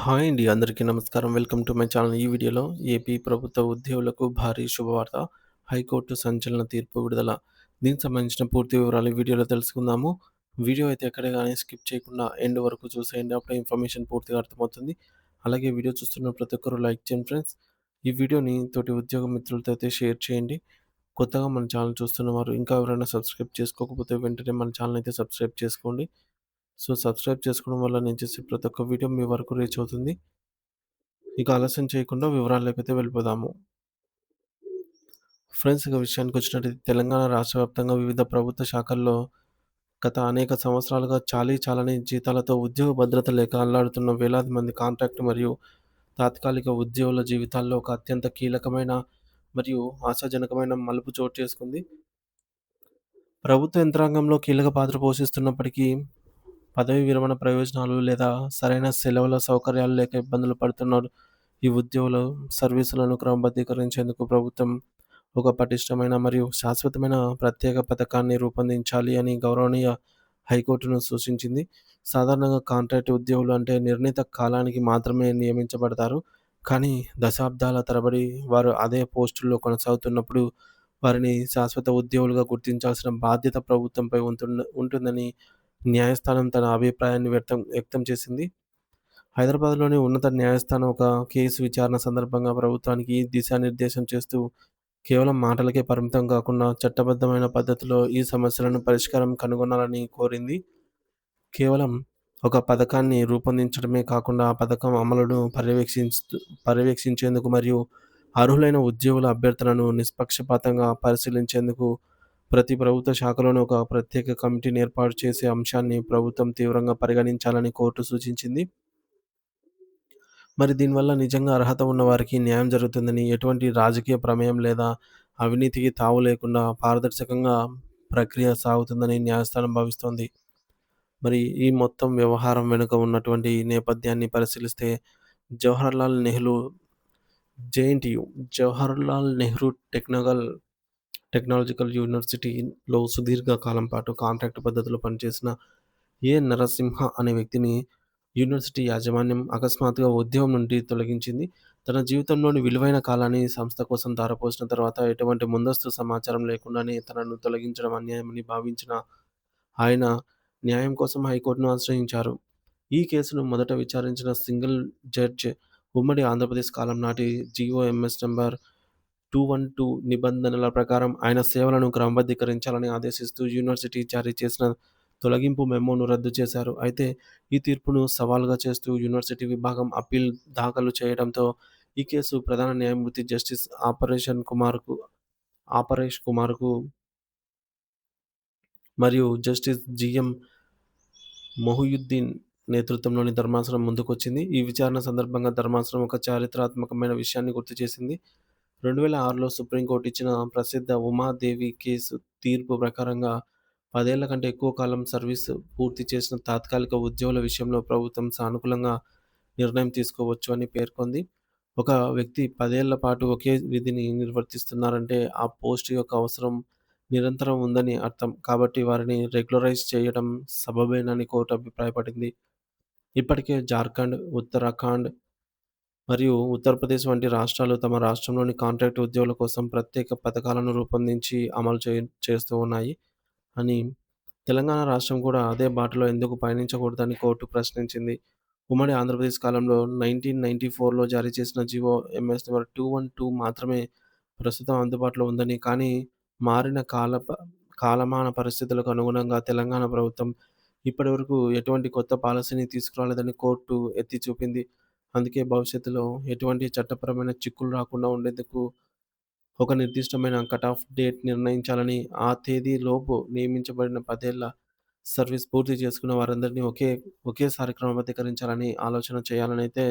Hi అండి. అందరికీ నమస్కారం. Welcome to my channel. ఈ వీడియోలో ఏపీ ప్రభుత్వ ఉద్యోగులకు భారీ శుభవార్త. హైకోర్టు సంచలన తీర్పు విడుదల. దీనికి సంబంధించిన పూర్తి వివరాలు ఈ వీడియోలో తెలుసుకుందాము. వీడియో అయితే ఎక్కడ గాని స్కిప్ చేయకుండా ఎండ్ వరకు చూసేయండి. అప్పుడే ఇన్ఫర్మేషన్ పూర్తిగా అర్థమవుతుంది. అలాగే వీడియో చూస్తున్న ప్రతి ఒక్కరు లైక్ చేయండి ఫ్రెండ్స్. ఈ వీడియోని తోటి ఉద్యోగ మిత్రులతో అయితే షేర్ చేయండి. కొత్తగా మన ఛానల్ చూస్తున్నవారు ఇంకా ఎవరైనా సబ్స్క్రైబ్ చేసుకోకపోతే వెంటనే మన ఛానల్ అయితే సబ్స్క్రైబ్ చేసుకోండి. సో, సబ్స్క్రైబ్ చేసుకోవడం వల్ల నేను చేసే ప్రతి ఒక్క వీడియో మీ వరకు రీచ్ అవుతుంది. ఇక ఆలస్యం చేయకుండా వివరాల్లోకైతే వెళ్ళిపోదాము. ఫ్రెండ్స్, ఇక విషయానికొచ్చినట్టయితే తెలంగాణ రాష్ట్ర వ్యాప్తంగా వివిధ ప్రభుత్వ శాఖల్లో గత అనేక సంవత్సరాలుగా చాలీ జీతాలతో ఉద్యోగ భద్రత లేక అల్లాడుతున్న వేలాది మంది కాంట్రాక్ట్ మరియు తాత్కాలిక ఉద్యోగుల జీవితాల్లో ఒక అత్యంత కీలకమైన మరియు ఆశాజనకమైన మలుపు చోటు చేసుకుంది. ప్రభుత్వ యంత్రాంగంలో కీలక పాత్ర పోషిస్తున్నప్పటికీ పదవీ విరమణ ప్రయోజనాలు లేదా సరైన సెలవుల సౌకర్యాలు లేక ఇబ్బందులు పడుతున్నారు. ఈ ఉద్యోగుల సర్వీసులను క్రమబద్ధీకరించేందుకు ప్రభుత్వం ఒక పటిష్టమైన మరియు శాశ్వతమైన ప్రత్యేక పథకాన్ని రూపొందించాలి అని గౌరవనీయ హైకోర్టును సూచించింది. సాధారణంగా కాంట్రాక్ట్ ఉద్యోగులు అంటే నిర్ణీత కాలానికి మాత్రమే నియమించబడతారు. కానీ దశాబ్దాల తరబడి వారు అదే పోస్టుల్లో కొనసాగుతున్నప్పుడు వారిని శాశ్వత ఉద్యోగులుగా గుర్తించాల్సిన బాధ్యత ప్రభుత్వంపై ఉంటుందని న్యాయస్థానం తన అభిప్రాయాన్ని వ్యక్తం చేసింది. హైదరాబాద్‌లోని ఉన్నత న్యాయస్థానం ఒక కేసు విచారణ సందర్భంగా ప్రభుత్వానికి దిశానిర్దేశం చేస్తూ కేవలం మాటలకే పరిమితం కాకుండా చట్టబద్ధమైన పద్ధతిలో ఈ సమస్యలను పరిష్కారం కనుగొనాలని కోరింది. కేవలం ఒక పథకాన్ని రూపొందించడమే కాకుండా ఆ పథకం అమలును పర్యవేక్షించేందుకు మరియు అర్హులైన ఉద్యోగుల అభ్యర్థనను నిష్పక్షపాతంగా పరిశీలించేందుకు ప్రతి ప్రభుత్వ శాఖలోనూ ఒక ప్రత్యేక కమిటీని ఏర్పాటు చేసే అంశాన్ని ప్రభుత్వం తీవ్రంగా పరిగణించాలని కోర్టు సూచించింది. మరి దీనివల్ల నిజంగా అర్హత ఉన్న వారికి న్యాయం జరుగుతుందని, ఎటువంటి రాజకీయ ప్రమేయం లేదా అవినీతికి తావు లేకుండా పారదర్శకంగా ప్రక్రియ సాగుతుందని న్యాయస్థానం భావిస్తోంది. మరి ఈ మొత్తం వ్యవహారం వెనుక ఉన్నటువంటి నేపథ్యాన్ని పరిశీలిస్తే జవహర్లాల్ నెహ్రూ జేఎన్‌టీయూ జవహర్లాల్ నెహ్రూ టెక్నాలజికల్ యూనివర్సిటీలో సుదీర్ఘ కాలం పాటు కాంట్రాక్ట్ పద్ధతిలో పనిచేసిన నరసింహ అనే వ్యక్తిని యూనివర్సిటీ యాజమాన్యం అకస్మాత్తుగా ఉద్యోగం నుండి తొలగించింది. తన జీవితంలోని విలువైన కాలాన్ని సంస్థ కోసం ధారపోసిన తర్వాత ఎటువంటి ముందస్తు సమాచారం లేకుండానే తనను తొలగించడం అన్యాయమని భావించిన ఆయన న్యాయం కోసం హైకోర్టును ఆశ్రయించారు. ఈ కేసును మొదట విచారించిన సింగిల్ జడ్జ్ ఉమ్మడి ఆంధ్రప్రదేశ్ కాలం నాటి జీవోఎంఎస్ నంబర్ 212 నిబంధనల ప్రకారం ఆయన సేవలను క్రమబద్ధీకరించాలని ఆదేశిస్తూ యూనివర్సిటీ జారీ చేసిన తొలగింపు మెమోను రద్దు చేశారు. అయితే ఈ తీర్పును సవాలుగా చేస్తూ యూనివర్సిటీ విభాగం అప్పీల్ దాఖలు చేయడంతో ఈ కేసు ప్రధాన న్యాయమూర్తి జస్టిస్ ఆపరేష్ కుమార్‌కు మరియు జస్టిస్ జీఎం మొహియుద్దీన్ నేతృత్వంలోని ధర్మాసనం ముందుకొచ్చింది. ఈ విచారణ సందర్భంగా ధర్మాసనం ఒక చారిత్రాత్మకమైన విషయాన్ని గుర్తు చేసింది. 2006లో సుప్రీంకోర్టు ఇచ్చిన ప్రసిద్ధ ఉమాదేవి కేసు తీర్పు ప్రకారంగా 10 ఏళ్ల కంటే ఎక్కువ కాలం సర్వీస్ పూర్తి చేసిన తాత్కాలిక ఉద్యోగుల విషయంలో ప్రభుత్వం సానుకూలంగా నిర్ణయం తీసుకోవచ్చు అని పేర్కొంది. ఒక వ్యక్తి 10 ఏళ్ల పాటు ఒకే విధిని నిర్వర్తిస్తున్నారంటే ఆ పోస్ట్ యొక్క అవసరం నిరంతరం ఉందని అర్థం. కాబట్టి వారిని రెగ్యులరైజ్ చేయడం సబబేనని కోర్టు అభిప్రాయపడింది. ఇప్పటికే జార్ఖండ్, ఉత్తరాఖండ్ మరియు ఉత్తరప్రదేశ్ వంటి రాష్ట్రాలు తమ రాష్ట్రంలోని కాంట్రాక్ట్ ఉద్యోగుల కోసం ప్రత్యేక పథకాలను రూపొందించి అమలు చేస్తూ ఉన్నాయి అని తెలంగాణ రాష్ట్రం కూడా అదే బాటలో ఎందుకు పయనించకూడదని కోర్టు ప్రశ్నించింది. ఉమ్మడి ఆంధ్రప్రదేశ్ కాలంలో 1994లో జారీ చేసిన జీవో ఎంఎస్ నంబర్ 212 మాత్రమే ప్రస్తుతం అందుబాటులో ఉందని, కానీ మారిన కాలమాన పరిస్థితులకు అనుగుణంగా తెలంగాణ ప్రభుత్వం ఇప్పటివరకు ఎటువంటి కొత్త పాలసీని తీసుకురాలేదని కోర్టు ఎత్తి చూపింది. అందుకే భవిష్యత్తులో ఎటువంటి చట్టపరమైన చిక్కులు రాకుండా ఉండేందుకు ఒక నిర్దిష్టమైన కట్ ఆఫ్ డేట్ నిర్ణయించాలని, ఆ తేదీలోపు నియమించబడిన 10 ఏళ్ల సర్వీస్ పూర్తి చేసుకున్న వారందరినీ ఒకేసారి క్రమబద్ధీకరించాలని ఆలోచన చేయాలనైతే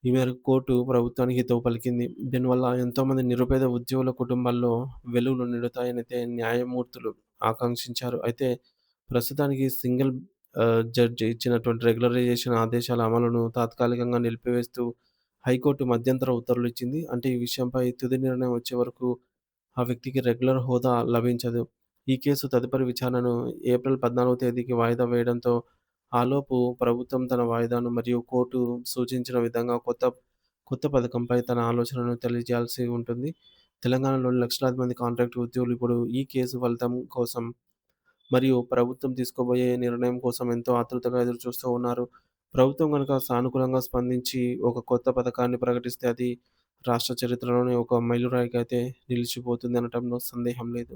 ఈ మేరకు కోర్టు ప్రభుత్వానికి హితవు పలికింది. దీనివల్ల ఎంతోమంది నిరుపేద ఉద్యోగుల కుటుంబాల్లో వెలుగులు నిండుతాయనైతే న్యాయమూర్తులు ఆకాంక్షించారు. అయితే ప్రస్తుతానికి సింగిల్ జడ్జి ఇచ్చినటువంటి రెగ్యులరైజేషన్ ఆదేశాల అమలును తాత్కాలికంగా నిలిపివేస్తూ హైకోర్టు మధ్యంతర ఉత్తర్వులు ఇచ్చింది. అంటే ఈ విషయంపై తుది నిర్ణయం వచ్చే వరకు ఆ వ్యక్తికి రెగ్యులర్ హోదా లభించదు. ఈ కేసు తదుపరి విచారణను ఏప్రిల్ 14వ తేదీకి వాయిదా వేయడంతో ఆలోపు ప్రభుత్వం తన వాయిదాను మరియు కోర్టు సూచించిన విధంగా కొత్త పథకంపై తన ఆలోచనను తెలియజేయాల్సి ఉంటుంది. తెలంగాణలోని లక్షలాది మంది కాంట్రాక్ట్ ఉద్యోగులు ఇప్పుడు ఈ కేసు ఫలితం కోసం మరియు ప్రభుత్వం తీసుకోబోయే నిర్ణయం కోసం ఎంతో ఆతృతగా ఎదురుచూస్తూ ఉన్నారు. ప్రభుత్వం గనుక సానుకూలంగా స్పందించి ఒక కొత్త పథకాన్ని ప్రకటిస్తే అది రాష్ట్ర చరిత్రలోనే ఒక మైలురాయిగా అయితే నిలిచిపోతుంది అనటంలో సందేహం లేదు.